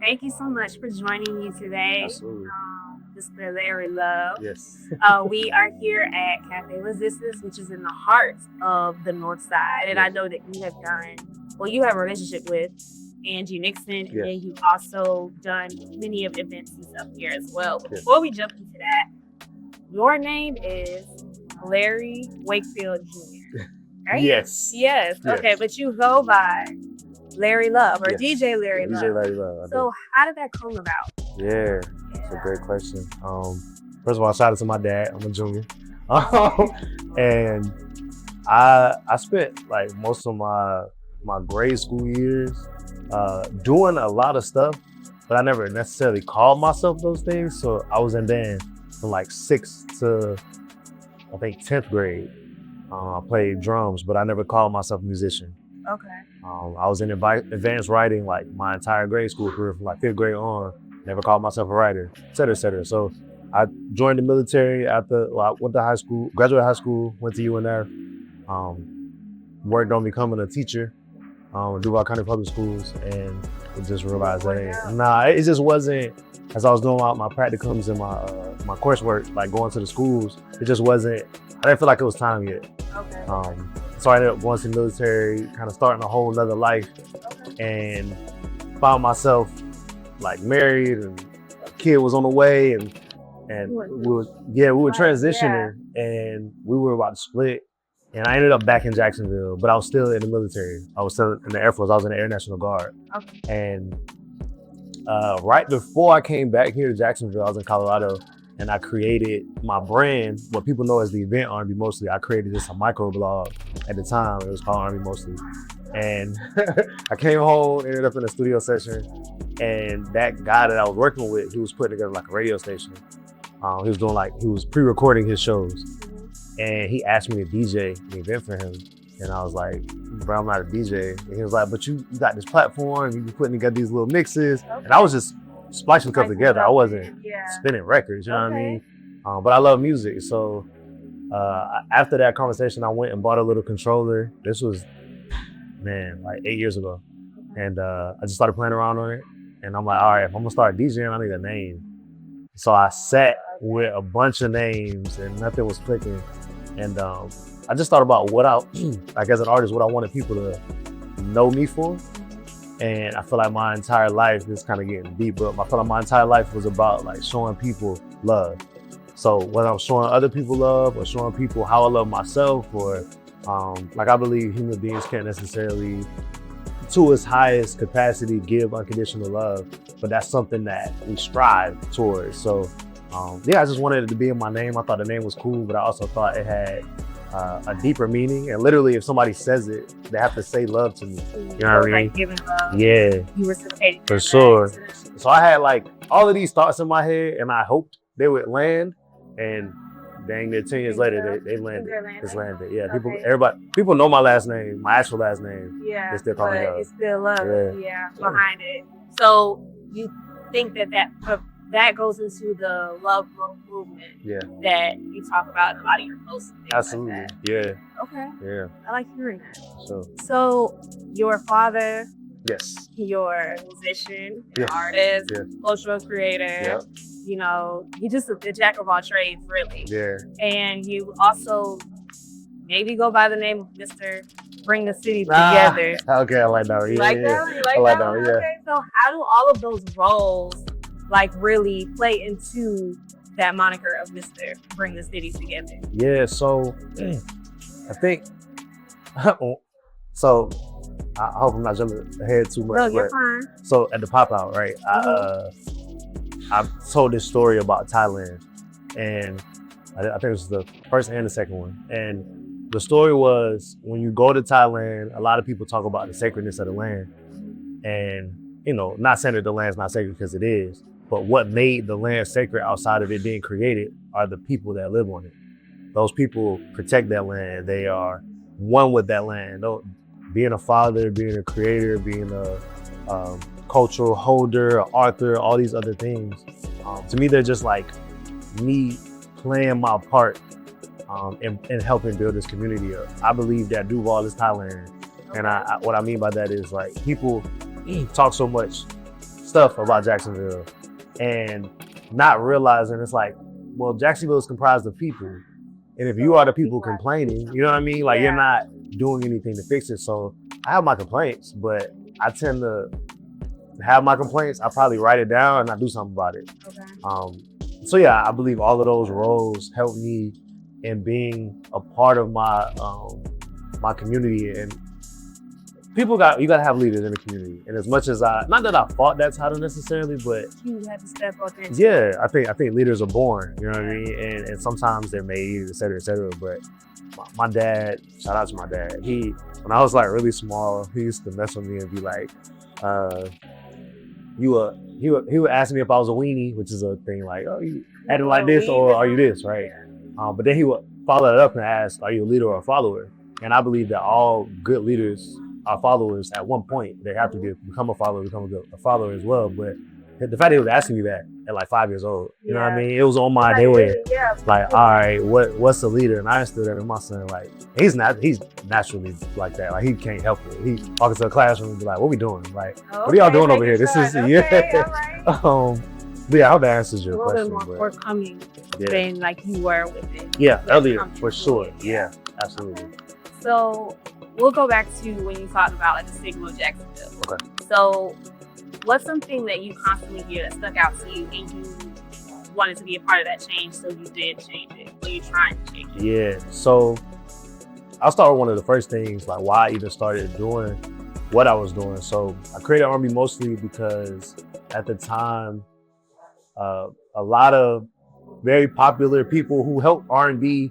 thank you so much for joining me today. Absolutely. Mr. Larry Love. Yes. We are here at Cafe Resistance, which is in the heart of the North Side. And I know that you have you have a relationship with Angie Nixon, and Yes. then you've also done many of events and stuff here as well. But Yes. before we jump into that, your name is Larry Wakefield Jr., right? Yes. Yes. Okay, but you go by Larry Love or Yes. DJ Larry Love. DJ Larry Love. So how did that come about? Yeah, it's a great question. First of all, shout out to my dad. I'm a junior. And I spent like most of my grade school years doing a lot of stuff, but I never necessarily called myself those things. So I was in band from like 6th to I think 10th grade. I played drums, but I never called myself a musician. Okay. I was in advanced writing like my entire grade school career from like 5th grade on. Never called myself a writer, et cetera, et cetera. So I joined the military I went to high school, graduated high school, went to UNR, worked on becoming a teacher, Duval County Public Schools, and just realized that it just wasn't, as I was doing my practicums and my coursework, like going to the schools, it just wasn't, I didn't feel like it was time yet. Okay. So I ended up going to the military, kind of starting a whole nother life, and found myself like married, and a kid was on the way, and we were transitioning, and we were about to split, and I ended up back in Jacksonville, but I was still in the military. I was still in the Air Force. I was in the Air National Guard. Okay. And right before I came back here to Jacksonville, I was in Colorado, and I created my brand, what people know as the Event R&B Mostly. I created this a microblog at the time. It was called R&B Mostly. And I came home, ended up in a studio session, and that guy that I was working with, he was putting together like a radio station. He was pre-recording his shows, and he asked me to DJ an event for him. And I was like, bro, I'm not a DJ. And he was like, but you got this platform, you be putting together these little mixes. Okay. And I was just splicing stuff together. I wasn't spinning records, you know what I mean? But I love music. So after that conversation, I went and bought a little controller. This was, like 8 years ago. And I just started playing around on it. And I'm like, all right, if I'm gonna start DJing, I need a name. So I sat with a bunch of names and nothing was clicking. And I just thought about what like as an artist, what I wanted people to know me for. And I feel like my entire life, this is kind of getting deep, but I feel like my entire life was about like showing people love. So whether I'm showing other people love or showing people how I love myself, or like I believe human beings can't necessarily, to its highest capacity, give unconditional love, but that's something that we strive towards. So I just wanted it to be in my name. I thought the name was cool, but I also thought it had a deeper meaning. And literally, if somebody says it, they have to say love to me. You know what I mean? Giving love. Yeah. You reciprocating. For sure. So I had like all of these thoughts in my head, and I hoped they would land. And dang near 10 years later, they landed. It's landed. Yeah. People know my last name, my actual last name. Yeah. They still call me Love. It's still love. Yeah. Behind it. So you think that goes into the love movement that you talk about in a lot of your posts. Absolutely. Like yeah. Okay. Yeah. I like hearing that. So your father, yes, you're a musician, an artist, cultural creator, you just a jack of all trades, really. Yeah. And you also maybe go by the name of Mr. Bring the City Together. Okay, I like that one. You like that one? You like that one? Okay, so how do all of those roles like really play into that moniker of Mr. Bring the City Together? Yeah, so I think, so I hope I'm not jumping ahead too much. No, you're fine. So at the pop out, right, I told this story about Thailand, and I think it was the first and the second one. And the story was, when you go to Thailand, a lot of people talk about the sacredness of the land. And, not saying that the land's not sacred, because it is, but what made the land sacred outside of it being created are the people that live on it. Those people protect that land. They are one with that land. Being a father, being a creator, being a cultural holder, an author, all these other things. To me, they're just like me playing my part in helping build this community up. I believe that Duval is Thailand. And what I mean by that is, like, people talk so much stuff stuff about Jacksonville and not realizing it's like, well, Jacksonville is comprised of people. And if you are the people complaining, you know what I mean? Like, you're not doing anything to fix it. So I have my complaints, but I tend to have my complaints. I probably write it down and I do something about it. Okay. So yeah, I believe all of those roles help me in being a part of my my community. And you gotta have leaders in the community. And as much as not that I fought that title necessarily, but you have to step up and yeah, I think leaders are born, you know what I mean? And sometimes they're made, et cetera, but my dad, shout out to my dad, when I was like really small, he used to mess with me and be like, he would ask me if I was a weenie, which is a thing like, oh, you acting like this or are you this, right? But then he would follow it up and ask, are you a leader or a follower? And I believe that all good leaders are followers at one point. They have to become a follower, become a follower as well. But the fact that he was asking me that at like 5 years old, you know what I mean? It was on my day way. Like, all right, what's a leader? And I understood that in my son, like, he's naturally like that. Like, he can't help it. He walks into a classroom and be like, what we doing? Like, what are y'all doing over here? This is, But yeah, I hope that answers your question. A little bit more forthcoming than like you were with it. Yeah, earlier, for sure. Yeah, absolutely. So we'll go back to when you talked about like the stigma of Jacksonville. Okay. So what's something that you constantly hear that stuck out to you and you wanted to be a part of that change, so you did change it, or you're trying to change it? Yeah, so I'll start with one of the first things, like why I even started doing what I was doing. So I created R&B mostly because at the time, a lot of very popular people who helped R&B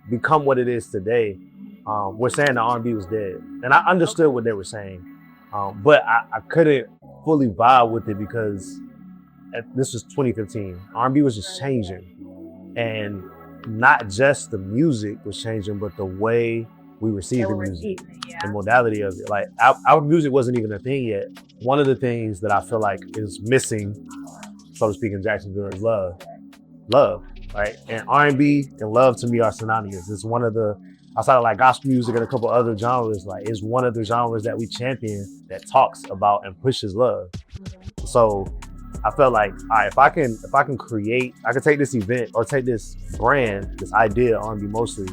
become what it is today were saying that R&B was dead. And I understood what they were saying, but I couldn't fully vibe with it because this was 2015. R&B was just changing. And not just the music was changing, but the way we received the music, the modality of it. Like our music wasn't even a thing yet. One of the things that I feel like is missing, so to speak, in Jacksonville is love, right? And R&B and love to me are synonymous. It's one of the, outside of like gospel music and a couple other genres, like it's one of the genres that we champion that talks about and pushes love. So I felt like, all right, if I can create, I can take this event or take this brand, this idea, R&B mostly,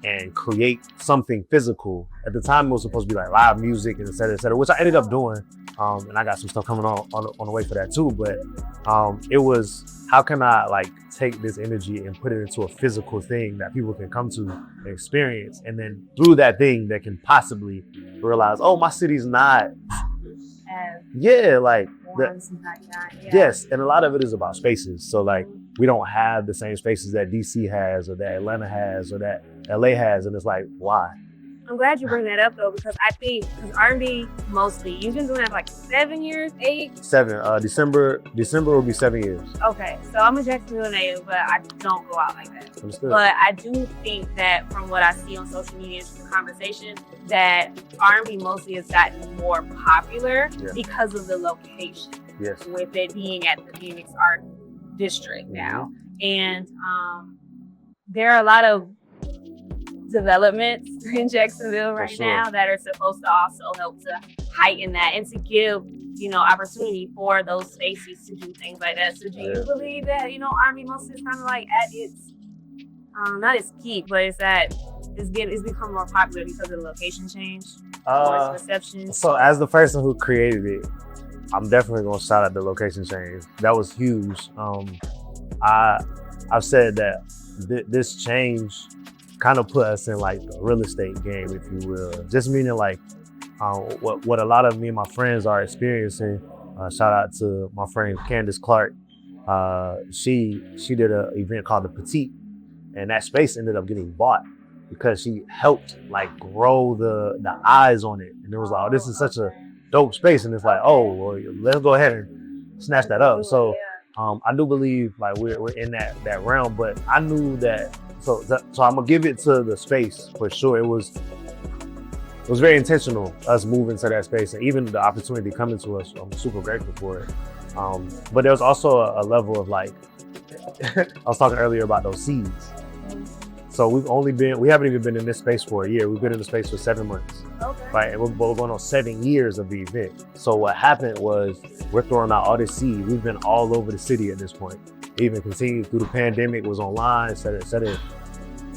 and create something physical. At the time, it was supposed to be like live music and et cetera, which I ended up doing. And I got some stuff coming on the way for that too. But it was, how can I like take this energy and put it into a physical thing that people can come to and experience, and then through that thing they can possibly realize, oh, my city's not. Yes, and a lot of it is about spaces. So like we don't have the same spaces that DC has or that Atlanta has or that LA has, and it's like, why? I'm glad you bring that up though, because I think R&B mostly, you've been doing that for like 7 years, 8? 7. December will be 7 years. Okay, so I'm a Jacksonville native, but I don't go out like that. Understood. But I do think that from what I see on social media and conversation, that R&B mostly has gotten more popular because of the location. Yes. With it being at the Phoenix Art District now. And there are a lot of developments in Jacksonville right now that are supposed to also help to heighten that and to give, opportunity for those spaces to do things like that. So do you believe that, R&B mostly is kind of like at its, not its peak, but it's become more popular because of the location change or its reception? So as the person who created it, I'm definitely gonna shout out the location change. That was huge. I've said that this change kind of put us in like the real estate game, if you will. Just meaning like what a lot of me and my friends are experiencing. Shout out to my friend Candace Clark. She did an event called The Petite, and that space ended up getting bought because she helped like grow the eyes on it. And it was like, oh, this is such a dope space. And it's like, oh, well, let's go ahead and snatch that up. So I do believe like we're in that realm, but I knew that. So I'm gonna give it to the space for sure. It was very intentional, us moving to that space, and even the opportunity coming to us. I'm super grateful for it. But there was also a level of like, I was talking earlier about those seeds. So we haven't even been in this space for a year. We've been in the space for 7 months. Okay. Right, and we're going on 7 years of the event. So what happened was we're throwing out all this seed. We've been all over the city at this point. Even continued through the pandemic, was online, et cetera,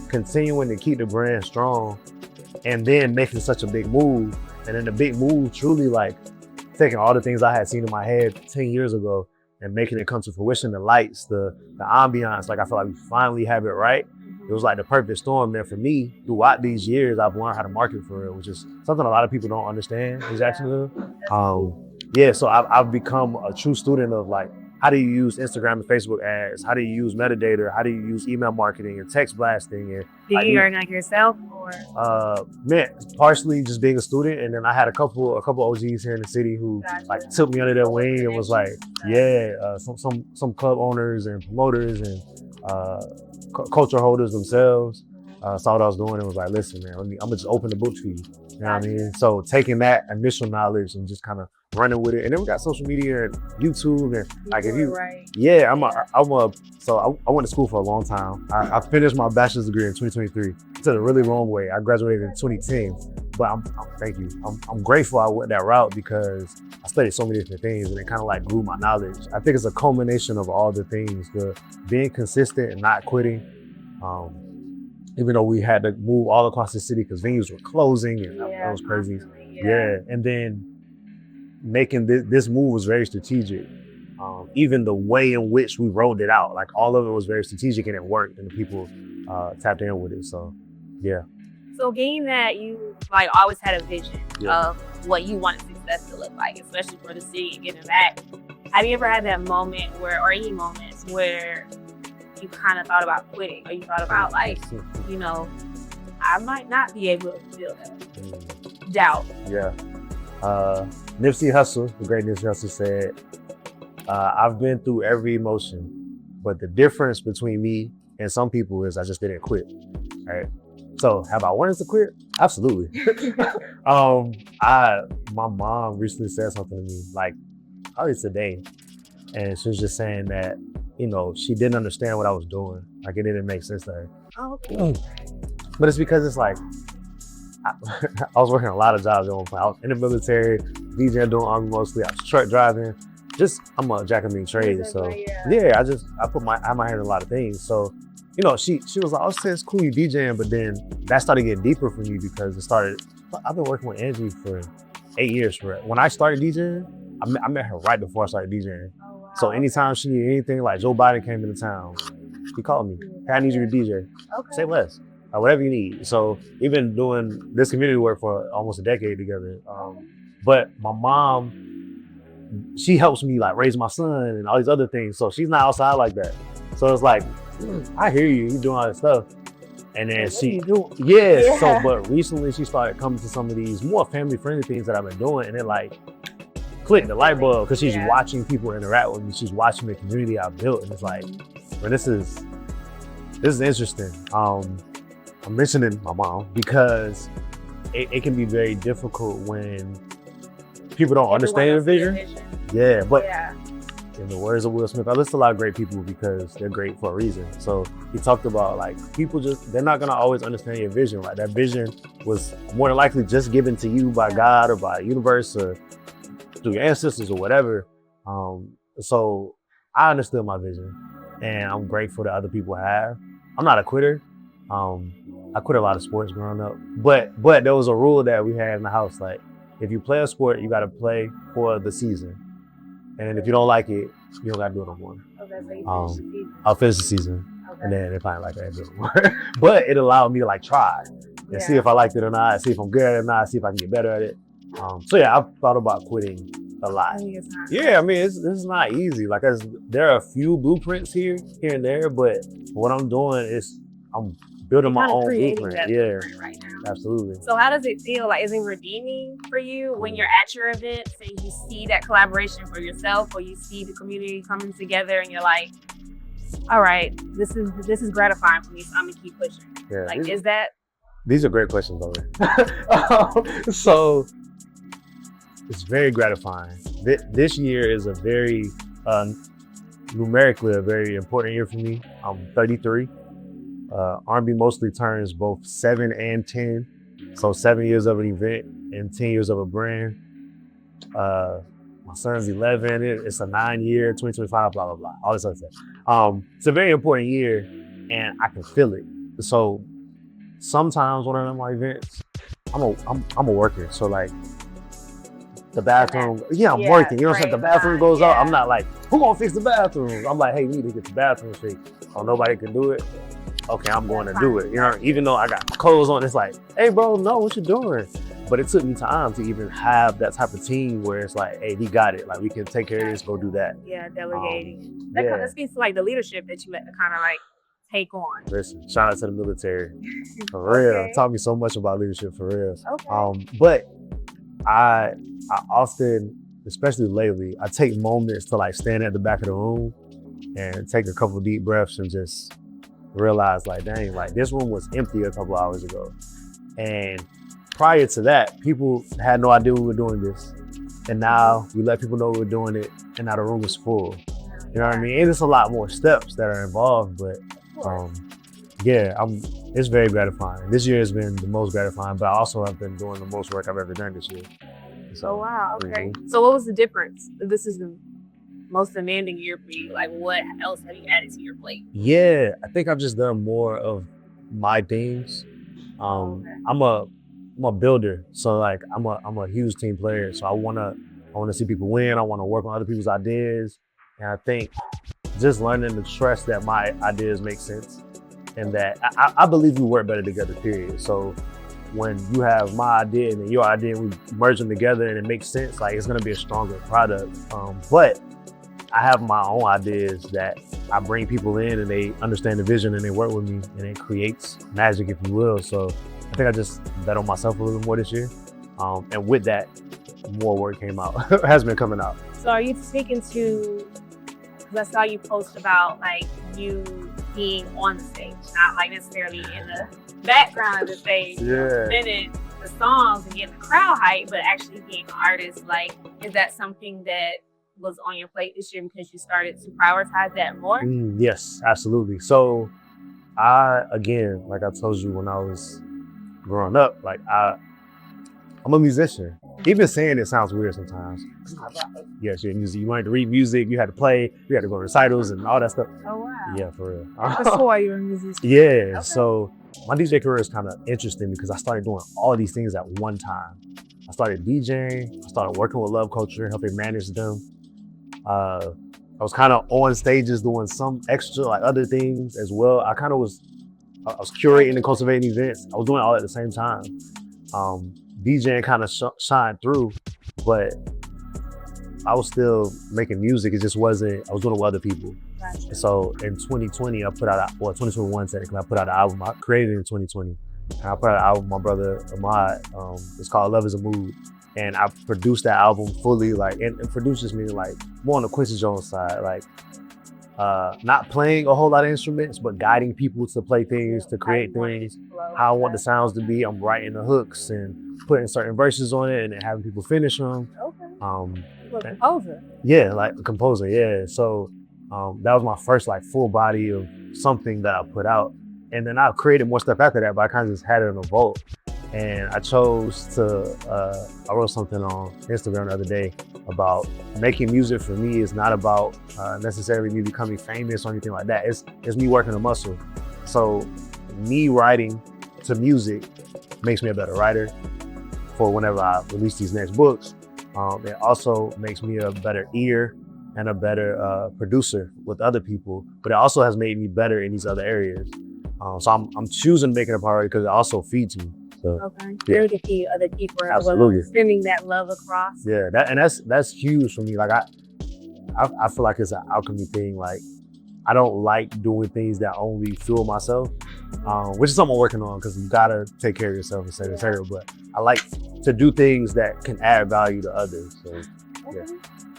continuing to keep the brand strong, and then making such a big move. And then the big move truly like taking all the things I had seen in my head 10 years ago and making it come to fruition, the lights, the ambiance, like I feel like we finally have it right. It was like the perfect storm there for me. Throughout these years, I've learned how to market for it, which is something a lot of people don't understand in Jacksonville. So I've become a true student of like, how do you use Instagram and Facebook ads? How do you use metadata? How do you use email marketing and text blasting? And do you learn like yourself or? Partially just being a student, and then I had a couple OGs here in the city who like took me under their wing and was like, some club owners and promoters and culture holders themselves saw what I was doing and was like, listen, man, I'm gonna just open the book for you. You know what I mean? So taking that initial knowledge and just kind of running with it. And then we got social media and YouTube and like if you, I went to school for a long time. I finished my bachelor's degree in 2023. It's a really long way. I graduated in 2010, but thank you. I'm grateful I went that route because I studied so many different things and it kind of like grew my knowledge. I think it's a culmination of all the things, the being consistent and not quitting. Even though we had to move all across the city because venues were closing and that was crazy. And then making this move was very strategic. Even the way in which we rolled it out, like all of it was very strategic and it worked and the people tapped in with it. So, yeah. So being that you like always had a vision of what you wanted success to look like, especially for the city and giving back, have you ever had that moment or any moments where you kind of thought about quitting or you thought about like, you know, I might not be able to feel that doubt? Yeah. Nipsey Hussle, the great Nipsey Hussle said, I've been through every emotion, but the difference between me and some people is I just didn't quit, right? So have I wanted to quit? Absolutely. My mom recently said something to me, like probably today, and she was just saying that, you know, she didn't understand what I was doing. Like it didn't make sense to her. Oh, okay. But it's because it's like, I was working a lot of jobs at one point. I was in the military, DJing, doing army mostly. I was truck driving. I'm a jack of many trades. So I had my hand in a lot of things. So, you know, she was like, oh, it's cool you DJing, but then that started getting deeper for me because I've been working with Angie for 8 years for it. When I started DJing, I met her right before I started DJing. Oh, wow. So anytime she needed anything, like Joe Biden came into town, he called me. Hey, I need you to DJ. Okay. Say less. Whatever you need. So even doing this community work for almost a decade together. But my mom, she helps me like raise my son and all these other things. So she's not outside like that. So it's like, I hear you doing all this stuff. And then so, but recently she started coming to some of these more family friendly things that I've been doing. And it like clicked the light bulb because she's watching people interact with me. She's watching the community I built. And it's like, well, this is interesting. I'm mentioning my mom because it can be very difficult when people don't understand your vision. But in the words of Will Smith, I list a lot of great people because they're great for a reason. So he talked about like people they're not gonna always understand your vision. Like that vision was more than likely just given to you by God or by the universe or through your ancestors or whatever. So I understood my vision and I'm grateful that other people have. I'm not a quitter. I quit a lot of sports growing up, but there was a rule that we had in the house. Like, if you play a sport, you got to play for the season, and if you don't like it, you don't got to do it no more. Okay, so I'll finish the season, and then if I ain't like it, I do it no more. But it allowed me to like try and see if I liked it or not, see if I'm good at it or not, see if I can get better at it. So yeah, I've thought about quitting a lot. Yeah, I mean, it's not easy. Like, there are a few blueprints here and there, but what I'm doing is I'm building my own blueprint. Yeah, right now. Absolutely. So how does it feel? Like, is it redeeming for you when you're at your events and you see that collaboration for yourself, or you see the community coming together and you're like, all right, this is gratifying for me, so I'm gonna keep pushing. Yeah, like, is that? These are great questions, already. So it's very gratifying. This year is a very numerically a very important year for me. I'm 33. R&B mostly turns both 7 and 10. So 7 years of an event and 10 years of a brand. My son's 11. It's a 9-year, 2025, blah, blah, blah, all this other stuff. It's a very important year and I can feel it. So sometimes when I'm at my events, I'm a worker. So like the bathroom, I'm working. You know what I'm saying? The bathroom goes out. I'm not like, who gonna fix the bathroom? I'm like, hey, you need to get the bathroom fixed. Oh, nobody can do it. Okay, I'm going to do it. You know, even though I got clothes on, it's like, hey, bro, no, what you doing? But it took me time to even have that type of team where it's like, hey, we got it. Like we can take care of this, go do that. Yeah, delegating. That speaks to like the leadership that you had to kind of like take on. Listen, shout out to the military. For real. Taught me so much about leadership, for real. Okay. But I often, especially lately, I take moments to like stand at the back of the room and take a couple deep breaths and just realize like, dang, like this room was empty a couple hours ago. And prior to that, people had no idea we were doing this. And now we let people know we're doing it and now the room is full. You know what I mean? And it's a lot more steps that are involved, but it's very gratifying. This year has been the most gratifying, but I also have been doing the most work I've ever done this year. So, oh, wow, okay. So what was the difference? This is the most demanding year for you. Like what else have you added to your plate? Yeah, I think I've just done more of my things. I'm a builder, so like I'm a huge team player. So I wanna see people win. I wanna work on other people's ideas, and I think just learning to trust that my ideas make sense, and that I believe we work better together. Period. So when you have my idea and then your idea, and we merge them together and it makes sense, like it's gonna be a stronger product. But I have my own ideas that I bring people in and they understand the vision and they work with me and it creates magic, if you will. So I think I just bet on myself a little bit more this year. And with that, more work has been coming out. So are you speaking to, because I saw you post about like you being on the stage, not like necessarily in the background of the stage, spinning the songs and getting the crowd hype, but actually being an artist. Like, is that something that was on your plate this year because you started to prioritize that more? Yes, absolutely. So again, like I told you when I was growing up, like I'm a musician. Even saying it sounds weird sometimes. Yes, you're music. You wanted to read music, you had to play, you had to go to recitals and all that stuff. Oh wow. Yeah, for real. That's why you're a musician. Yeah, so my DJ career is kind of interesting because I started doing all these things at one time. I started DJing, I started working with Love Culture, helping manage them. I was kind of on stages doing some extra like other things as well. I was curating and cultivating events. I was doing it all at the same time. DJing kind of shined through, but I was still making music. It just wasn't, I was doing it with other people. Gotcha. So in 2020, I put out, 2021 technically, I put out an album. I created it in 2020. And I put out an album with my brother Ahmad. It's called Love is a Mood. And I produced that album fully, like, and produce just meaning like more on the Quincy Jones side, like not playing a whole lot of instruments, but guiding people to play things, to create things, how I want the sounds to be. I'm writing the hooks and putting certain verses on it and then having people finish them. Okay. You're a composer. Yeah, like a composer, yeah. So that was my first like full body of something that I put out. And then I created more stuff after that, but I kind of just had it in a vault. And I chose to, I wrote something on Instagram the other day about making music for me is not about necessarily me becoming famous or anything like that. It's me working a muscle. So me writing to music makes me a better writer for whenever I release these next books. It also makes me a better ear and a better producer with other people, but it also has made me better in these other areas. So I'm choosing to make it a priority because it also feeds me. So, okay. Yeah. You can feed other people. Absolutely. Sending that love across. Yeah, that's huge for me. Like I feel like it's an alchemy thing. Like I don't like doing things that only fuel myself, which is something I'm working on because you gotta take care of yourself, et cetera. But I like to do things that can add value to others. So, yeah.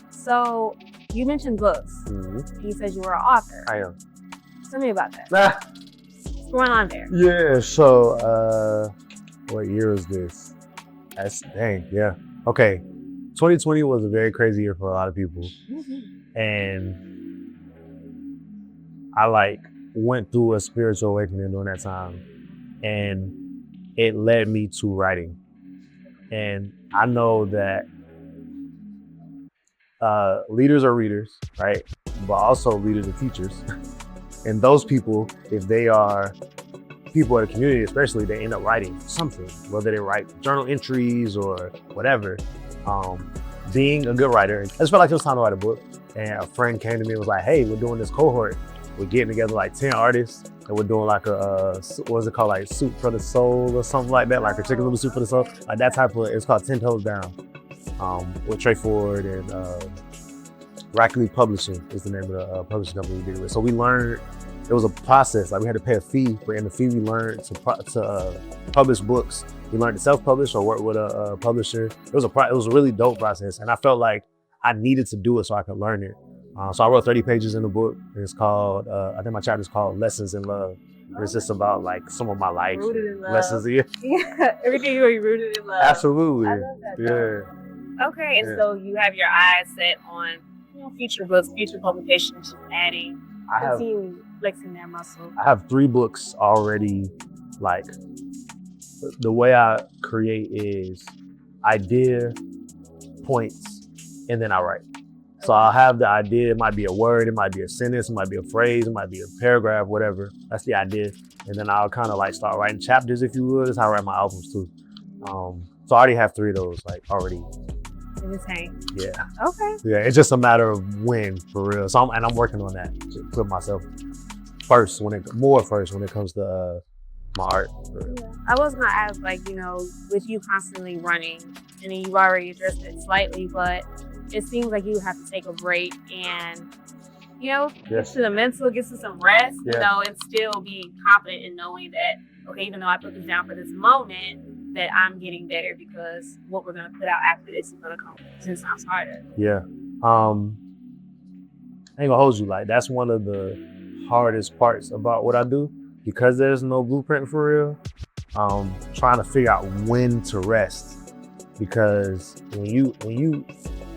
So you mentioned books. Mm-hmm. You said you were an author. I am. Tell me about that. What's going on there? Yeah. So. What year is this? Yeah. Okay. 2020 was a very crazy year for a lot of people. Mm-hmm. And I went through a spiritual awakening during that time, and it led me to writing. And I know that leaders are readers, right? But also leaders are teachers. And those people, if they are people in the community, especially, they end up writing something, whether they write journal entries or whatever. Being a good writer, I just felt like it was time to write a book. And a friend came to me and was like, hey, we're doing this cohort. We're getting together like 10 artists and we're doing like a, what is it called? Like Soup for the Soul or something like that, like a chicken little soup for the soul. Like that type of, it's called 10 Toes Down. With Trey Ford and Rackley Publishing is the name of the publishing company we did it with. So we learned, it was a process. Like we had to pay a fee, but in the fee we learned to publish books. We learned to self-publish or work with a publisher. It was a really dope process, and I felt like I needed to do it so I could learn it. So I wrote 30 pages in the book. It's called, I think my chapter is called Lessons in Love. It's just about like some of my life. Rooted in love. Lessons. Yeah, everything you rooted in love. Absolutely. I love that. Yeah. Okay, and so you have your eyes set on future books, future publications, just adding, continuing flexing that muscle. I have 3 books already. Like the way I create is idea, points, and then I write. So I'll have the idea, it might be a word, it might be a sentence, it might be a phrase, it might be a paragraph, whatever. That's the idea. And then I'll kind of like start writing chapters, if you would. That's how I write my albums too. So I already have 3 of those, like already. In the tank. Yeah. Okay. Yeah, it's just a matter of when, for real. So I'm working on that to put myself first when it comes to my art. For real. Yeah. I was gonna ask, like, with you constantly running, and then you've already addressed it slightly, but it seems like you have to take a break and, get to the mental, get to some rest, and still be confident in knowing that, okay, even though I put this down for this moment, that I'm getting better because what we're gonna put out after this is gonna come 10 times harder. Yeah. I ain't gonna hold you, like that's one of the hardest parts about what I do because there's no blueprint for real. Trying to figure out when to rest, because when you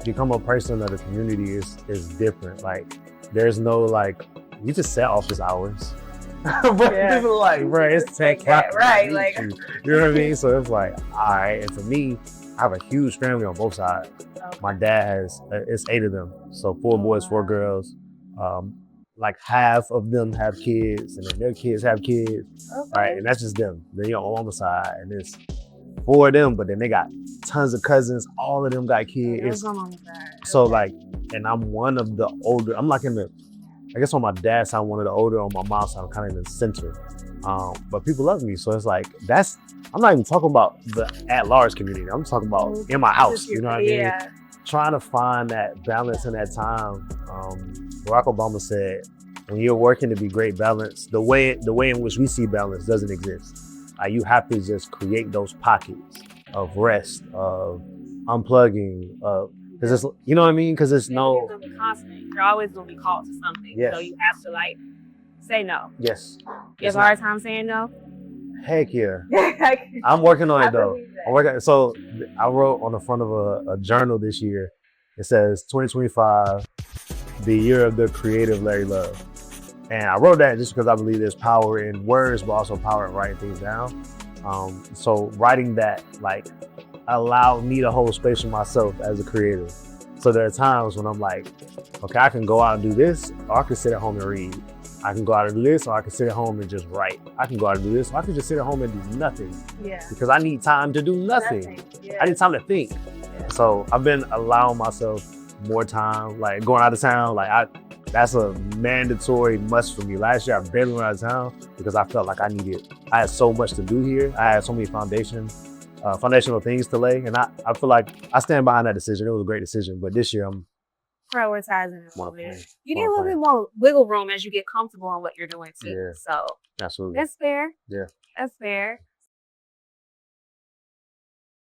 become a person of the community is different. Like there's no like you just set office hours. But people are like, bro, it's 10 o'clock. Right, like you know what I mean? So it's like, all right. And for me, I have a huge family on both sides. Okay. My dad has, it's 8 of them. So 4 boys, 4 girls. Like half of them have kids and then their kids have kids. Okay. All right, and that's just them. Then you're on the side and it's 4 of them, but then they got tons of cousins. All of them got kids. So like, and I'm one of the older, I'm like in the, I guess on my dad's side, I'm one of the older. On my mom's side, I'm kind of in the center. But people love me. So it's like, I'm not even talking about the at-large community. I'm talking about in my house, you know what I mean? Trying to find that balance in that time. Barack Obama said, when you're working to be great balance, the way in which we see balance doesn't exist. You have to just create those pockets of rest, of unplugging, because it's, you know what I mean? Because it's no. You're constant. You're always gonna be called to something. Yes. So you have to like say no. Yes. You have a hard time saying no? Heck yeah. I'm working on it though. So I wrote on the front of a journal this year. It says 2025, the year of the creative Larry Love. And I wrote that just because I believe there's power in words, but also power in writing things down. So writing that like allowed me to hold space for myself as a creator. So there are times when I'm like, okay, I can go out and do this, or I can sit at home and read. I can go out and do this, or I can sit at home and just write. I can go out and do this, or I can just sit at home and do nothing. Yeah. Because I need time to do nothing. Yeah. I need time to think. Yeah. So I've been allowing myself more time, like going out of town. Like that's a mandatory must for me. Last year I barely went out of town because I felt like I had so much to do here. I had so many foundational things to lay, and I feel like I stand behind that decision. It was a great decision, but this year I'm prioritizing it a little bit. You need a little bit more wiggle room as you get comfortable in what you're doing too. Yeah, so absolutely, that's fair. Yeah, that's fair.